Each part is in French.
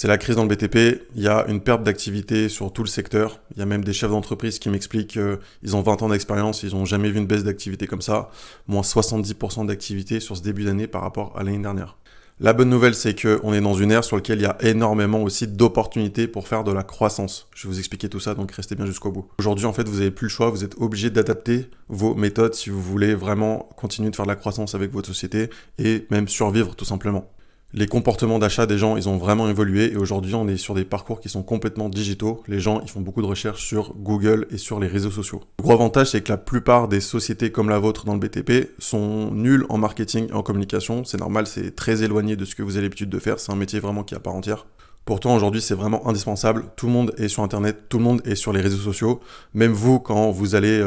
C'est la crise dans le BTP, il y a une perte d'activité sur tout le secteur. Il y a même des chefs d'entreprise qui m'expliquent qu'ils ont 20 ans d'expérience, ils n'ont jamais vu une baisse d'activité comme ça, moins 70% d'activité sur ce début d'année par rapport à l'année dernière. La bonne nouvelle, c'est qu'on est dans une ère sur laquelle il y a énormément aussi d'opportunités pour faire de la croissance. Je vais vous expliquer tout ça, donc restez bien jusqu'au bout. Aujourd'hui, en fait, vous n'avez plus le choix, vous êtes obligé d'adapter vos méthodes si vous voulez vraiment continuer de faire de la croissance avec votre société et même survivre tout simplement. Les comportements d'achat des gens, ils ont vraiment évolué et aujourd'hui, on est sur des parcours qui sont complètement digitaux. Les gens, ils font beaucoup de recherches sur Google et sur les réseaux sociaux. Le gros avantage, c'est que la plupart des sociétés comme la vôtre dans le BTP sont nulles en marketing et en communication. C'est normal, c'est très éloigné de ce que vous avez l'habitude de faire. C'est un métier vraiment qui est à part entière. Pourtant, aujourd'hui, c'est vraiment indispensable. Tout le monde est sur Internet, tout le monde est sur les réseaux sociaux. Même vous, quand vous allez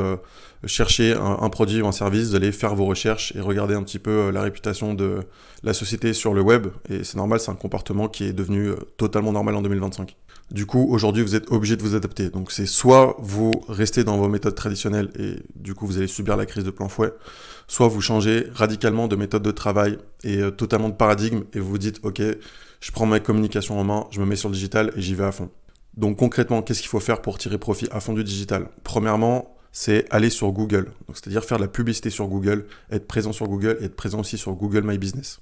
chercher un produit ou un service, vous allez faire vos recherches et regarder un petit peu la réputation de la société sur le web. Et c'est normal, c'est un comportement qui est devenu totalement normal en 2025. Du coup, aujourd'hui, vous êtes obligé de vous adapter. Donc, c'est soit vous restez dans vos méthodes traditionnelles et du coup, vous allez subir la crise de plein fouet, soit vous changez radicalement de méthode de travail et totalement de paradigme et vous vous dites, ok, je prends ma communication en main, je me mets sur le digital et j'y vais à fond. Donc concrètement, qu'est-ce qu'il faut faire pour tirer profit à fond du digital ? Premièrement, c'est aller sur Google. Donc, c'est-à-dire faire de la publicité sur Google, être présent sur Google et être présent aussi sur Google My Business.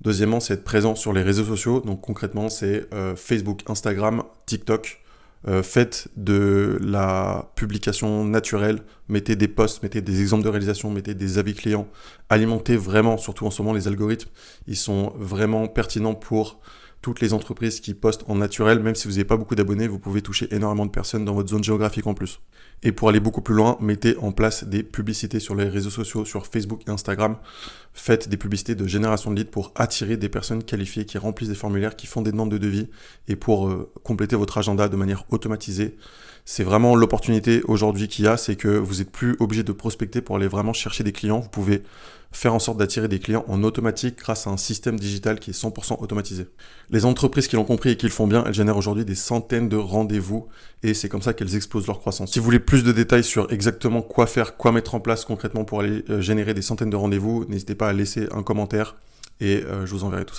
Deuxièmement, c'est être présent sur les réseaux sociaux. Donc concrètement, c'est Facebook, Instagram, TikTok. Faites de la publication naturelle, mettez des posts, mettez des exemples de réalisation, mettez des avis clients, alimentez vraiment, surtout en ce moment, les algorithmes, ils sont vraiment pertinents pour toutes les entreprises qui postent en naturel. Même si vous n'avez pas beaucoup d'abonnés, vous pouvez toucher énormément de personnes dans votre zone géographique en plus. Et pour aller beaucoup plus loin, mettez en place des publicités sur les réseaux sociaux, sur Facebook et Instagram. Faites des publicités de génération de leads pour attirer des personnes qualifiées qui remplissent des formulaires, qui font des demandes de devis et pour compléter votre agenda de manière automatisée. C'est vraiment l'opportunité aujourd'hui qu'il y a, c'est que vous n'êtes plus obligé de prospecter pour aller vraiment chercher des clients. Vous pouvez faire en sorte d'attirer des clients en automatique grâce à un système digital qui est 100% automatisé. Les entreprises qui l'ont compris et qui le font bien, elles génèrent aujourd'hui des centaines de rendez-vous et c'est comme ça qu'elles explosent leur croissance. Si vous voulez plus de détails sur exactement quoi faire, quoi mettre en place concrètement pour aller générer des centaines de rendez-vous, n'hésitez pas à laisser un commentaire et je vous enverrai tout ça.